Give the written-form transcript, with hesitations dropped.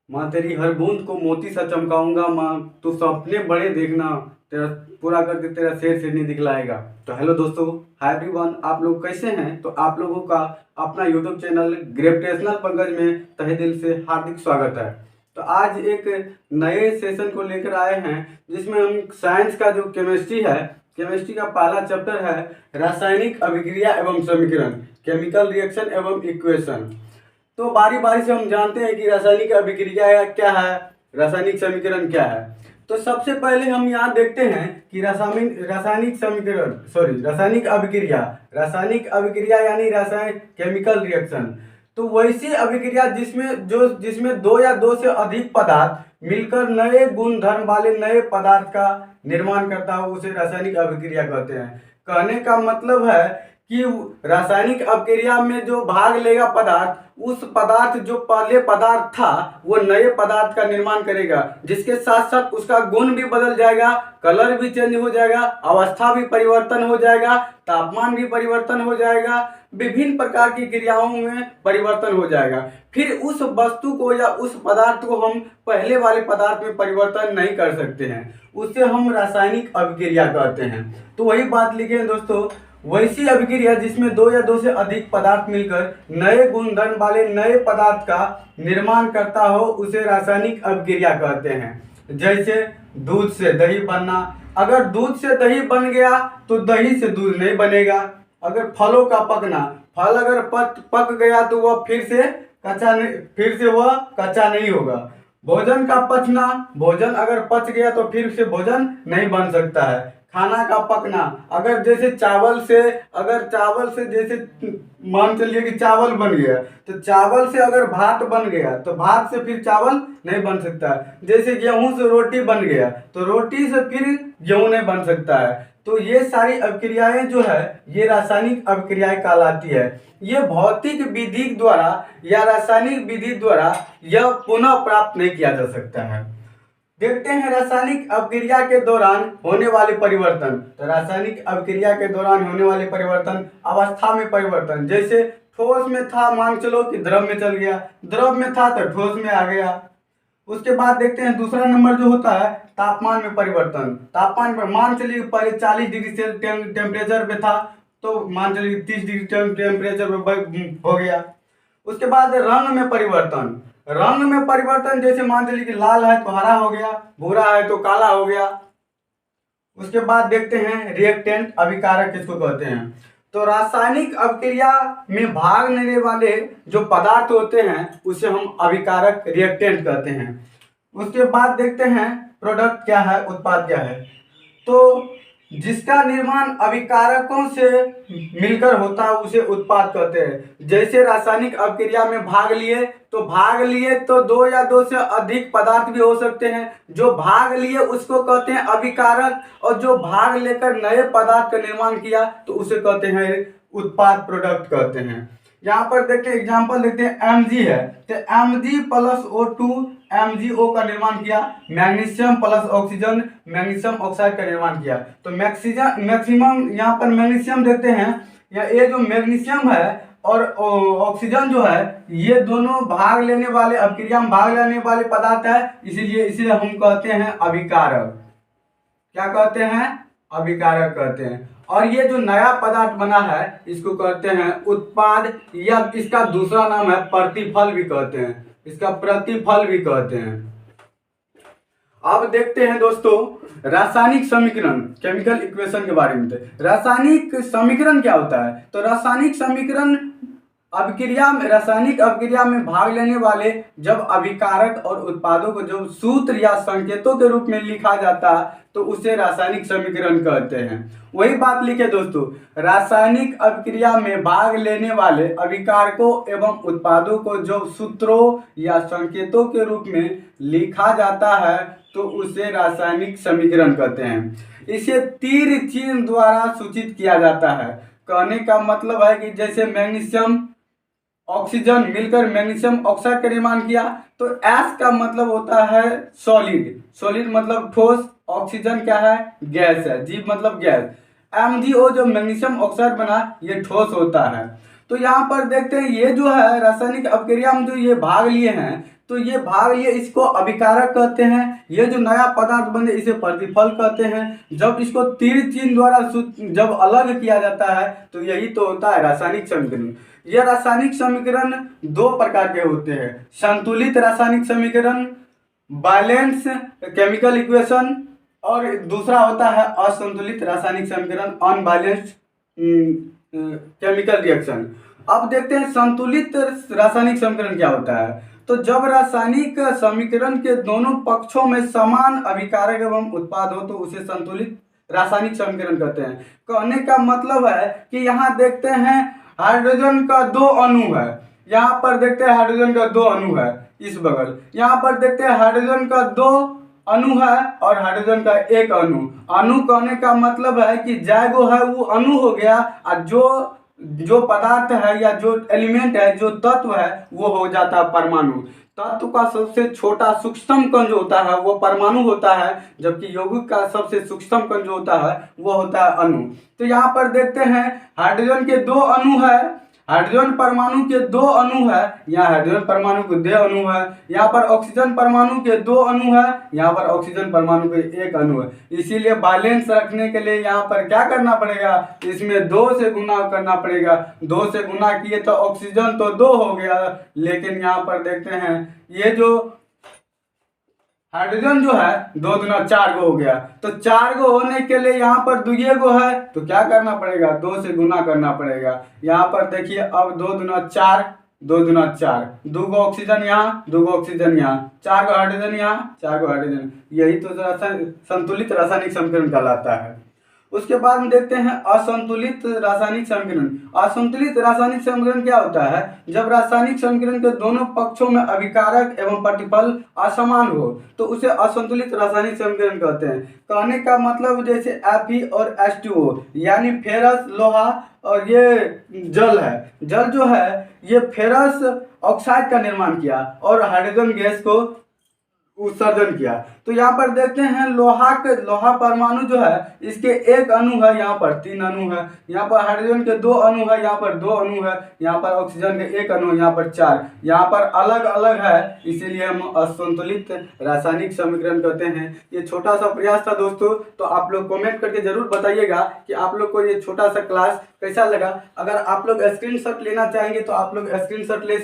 माँ तेरी हर बूंद को मोती सा चमकाऊंगा माँ, तू सपने बड़े देखना, तेरा पूरा करके तेरा शेर से नहीं दिखलाएगा। तो हेलो दोस्तों, हाय एवरीवन, आप लोग कैसे हैं? तो आप लोगों का अपना यूट्यूब चैनल ग्रेविटेशनल पंकज में तहे दिल से हार्दिक स्वागत है। तो आज एक नए सेशन को लेकर आए हैं जिसमें हम साइंस का जो केमिस्ट्री है, केमिस्ट्री का पहला चैप्टर है रासायनिक अभिक्रिया एवं समीकरण, केमिकल रिएक्शन एवं इक्वेशन। तो बारी बारी से हम जानते हैं कि रासायनिक अभिक्रिया क्या है, रासायनिक समीकरण क्या है। तो सबसे पहले हम यहाँ देखते हैं कि रासायनिक समीकरण रासायनिक अभिक्रिया यानी रासायनिक केमिकल रिएक्शन। तो वैसी अभिक्रिया जिसमें दो या दो से अधिक पदार्थ मिलकर नए गुण धर्म वाले नए पदार्थ का निर्माण करता हो उसे रासायनिक अभिक्रिया कहते हैं। कहने का मतलब है कि रासायनिक अभिक्रिया में जो भाग लेगा पदार्थ, उस पदार्थ जो पहले पदार्थ था वो नए पदार्थ का निर्माण करेगा, जिसके साथ साथ उसका गुण भी बदल जाएगा, कलर भी चेंज हो जाएगा, अवस्था भी परिवर्तन हो जाएगा, तापमान भी परिवर्तन हो जाएगा, विभिन्न प्रकार की क्रियाओं में परिवर्तन हो जाएगा। फिर उस वस्तु को या उस पदार्थ को हम पहले वाले पदार्थ में परिवर्तन नहीं कर सकते हैं, उससे हम रासायनिक अभिक्रिया कहते हैं। तो वही बात लिखे हैं दोस्तों, वैसी अभिक्रिया जिसमें दो या दो से अधिक पदार्थ मिलकर नए गुणधर्म वाले नए पदार्थ का निर्माण करता हो उसे रासायनिक अभिक्रिया कहते हैं। जैसे दूध से दही बनना, अगर दूध से दही बन गया तो दही से दूध नहीं बनेगा। अगर फलों का पकना, फल अगर पक गया तो वह फिर से वह कच्चा नहीं होगा। भोजन का पचना, भोजन अगर पच गया तो फिर से भोजन नहीं बन सकता है। खाना का पकना, अगर चावल से जैसे मान चलिए कि चावल बन गया, तो चावल से अगर भात बन गया तो भात से फिर चावल नहीं बन सकता है। जैसे गेहूं से रोटी बन गया तो रोटी से फिर गेहूं नहीं बन सकता है। तो ये सारी अभिक्रियाएं जो है ये रासायनिक अभिक्रियाएं कहलाती है। ये भौतिक विधि द्वारा या रासायनिक विधि द्वारा यह पुनः प्राप्त नहीं किया जा सकता है। देखते हैं रासायनिक अभिक्रिया के दौरान होने वाले परिवर्तन। तो रासायनिक अभिक्रिया के दौरान होने वाले परिवर्तन, अवस्था में परिवर्तन, जैसे ठोस में था मान चलो कि द्रव में चल गया, द्रव में था तो ठोस में आ गया। उसके बाद देखते हैं दूसरा नंबर जो होता है तापमान में परिवर्तन। तापमान पर मान चलिए पहले 40 डिग्री से टेम्परेचर पे था तो मान चलिए 30 डिग्री टेम्परेचर पे हो गया। उसके बाद रंग में परिवर्तन, रंग में परिवर्तन जैसे मान चलिए कि लाल है तो हरा हो गया, भूरा है तो काला हो गया। उसके बाद देखते हैं रिएक्टेंट, अभिकारक किसको कहते हैं। तो रासायनिक अभिक्रिया में भाग लेने वाले जो पदार्थ होते हैं उसे हम अभिकारक रिएक्टेंट कहते हैं। उसके बाद देखते हैं प्रोडक्ट क्या है, उत्पाद क्या है। तो जिसका निर्माण अभिकारकों से मिलकर होता है उसे उत्पाद कहते हैं। जैसे रासायनिक अभिक्रिया में भाग लिए तो दो या दो से अधिक पदार्थ भी हो सकते हैं। जो भाग लिए उसको कहते हैं अभिकारक, और जो भाग लेकर नए पदार्थ का निर्माण किया तो उसे कहते हैं उत्पाद, प्रोडक्ट कहते हैं। यहाँ पर देखते हैं एग्जाम्पल देखते हैं Mg है तो Mg+O2 MgO का निर्माण किया, magnesium plus oxygen magnesium oxide का निर्माण किया। तो मैक्सिमम यहाँ पर मैग्नीशियम देखते हैं, या ये जो मैग्नीशियम है और ऑक्सीजन जो है ये दोनों भाग लेने वाले, अभिक्रिया में भाग लेने वाले पदार्थ है, इसीलिए इसे हम कहते हैं अभिकारक। क्या कहते हैं? अभिकारक कहते हैं। और ये जो नया पदार्थ बना है इसको कहते हैं उत्पाद, या इसका दूसरा नाम है प्रतिफल भी कहते हैं, इसका प्रतिफल भी कहते हैं। अब देखते हैं दोस्तों रासायनिक समीकरण, केमिकल इक्वेशन के बारे में। रासायनिक समीकरण क्या होता है? तो रासायनिक समीकरण रासायनिक अभिक्रिया में भाग लेने वाले जब अभिकारक और उत्पादों को जब सूत्र या संकेतों के रूप में लिखा जाता है तो उसे रासायनिक समीकरण कहते हैं। वही बात लिखे दोस्तों, रासायनिक अभिक्रिया में भाग लेने वाले अभिकारकों एवं उत्पादों को जो सूत्रों या संकेतों के रूप में लिखा जाता है तो उसे रासायनिक समीकरण कहते हैं। इसे तीर चिन्ह द्वारा सूचित किया जाता है। कहने का मतलब है कि जैसे मैग्नीशियम ऑक्सीजन मिलकर मैग्नीशियम ऑक्साइड का निर्माण किया तो एस का मतलब होता है सॉलिड, सॉलिड मतलब ठोस, ऑक्सीजन क्या है? गैस है, जी मतलब गैस। MgO जो मैग्नीशियम ऑक्साइड बना ये ठोस होता है। तो यहाँ पर देखते हैं ये जो है रासायनिक अभिक्रिया में जो ये भाग लिए हैं तो ये भाग, ये इसको अभिकारक कहते हैं। ये जो नया पदार्थ बने इसे प्रतिफल कहते हैं। जब इसको तीर चिन्ह द्वारा जब अलग किया जाता है तो यही तो होता है रासायनिक समीकरण। यह रासायनिक समीकरण दो प्रकार के होते हैं, संतुलित रासायनिक समीकरण बैलेंस केमिकल इक्वेशन, और दूसरा होता है असंतुलित रासायनिक समीकरण अनबैलेंस्ड केमिकल रिएक्शन। अब देखते हैं संतुलित रासायनिक समीकरण क्या होता है। तो जब रासायनिक समीकरण के दोनों पक्षों में समान अभिकारक एवं उत्पाद हो तो उसे संतुलित रासायनिक समीकरण कहते हैं। कहने का मतलब है कि यहाँ देखते हैं हाइड्रोजन का दो अणु है, यहाँ पर देखते हैं हाइड्रोजन का दो अणु है इस बगल, यहाँ पर देखते हैं हाइड्रोजन का दो अणु है और हाइड्रोजन का एक अणु। अणु कहने का मतलब है कि जायगो है वो अणु हो गया, और जो पदार्थ है या जो एलिमेंट है, जो तत्व है वो हो जाता है परमाणु। तत्व का सबसे छोटा सूक्ष्म कण जो होता है वो परमाणु होता है, जबकि यौगिक का सबसे सूक्ष्म कण जो होता है वो होता है अणु। तो यहाँ पर देखते हैं हाइड्रोजन के दो अणु है, हाइड्रोजन परमाणु के दो अणु है, यहाँ हाइड्रोजन परमाणु के दो अणु है, यहाँ पर ऑक्सीजन परमाणु के दो अणु है, यहाँ पर ऑक्सीजन परमाणु के एक अणु है। इसीलिए बैलेंस रखने के लिए यहाँ पर क्या करना पड़ेगा, इसमें 2 से गुना करना पड़ेगा। 2 से गुना किए तो ऑक्सीजन तो 2 हो गया, लेकिन यहाँ पर देखते हैं ये जो हाइड्रोजन जो है 2 दूना 4 गो हो गया। तो 4 गो होने के लिए यहाँ पर 2 गो है तो क्या करना पड़ेगा, 2 से गुना करना पड़ेगा। यहाँ पर देखिए अब 2 दूना 4, 2 दूना 4, 2 गो ऑक्सीजन यहाँ, 2 गो ऑक्सीजन यहाँ, 4 गो हाइड्रोजन यहाँ, 4 गो हाइड्रोजन। यही तो संतुलित रासायनिक समीकरण कहलाता है। उसके बाद में देखते हैं असंतुलित रासायनिक समीकरण। असंतुलित रासायनिक समीकरण क्या होता है, जब रासायनिक समीकरण के दोनों पक्षों में अभिकारक एवं प्रतिफल असमान हो तो उसे असंतुलित रासायनिक समीकरण कहते हैं। कहने का मतलब जैसे Fe और H2O यानी फेरस लोहा और ये जल है, जल जो है ये फेरस ऑक्साइड का निर्माण किया और हाइड्रोजन गैस को उत्सर्जन किया। तो यहाँ पर देखते हैं लोहा परमाणु जो है इसके एक अणु है, यहाँ पर 3 अणु है, यहाँ पर हाइड्रोजन के 2 अणु है, यहाँ पर 2 अणु है, यहाँ पर ऑक्सीजन के एक अणु है, यहाँ पर 4, यहाँ पर अलग अलग है, इसीलिए हम असंतुलित रासायनिक समीकरण कहते हैं। ये छोटा सा प्रयास था दोस्तों, तो आप लोग कमेंट करके जरूर बताइएगा कि आप लोग को ये छोटा सा क्लास कैसा लगा। अगर आप लोग स्क्रीनशॉट लेना चाहेंगे तो आप लोग स्क्रीनशॉट ले सकते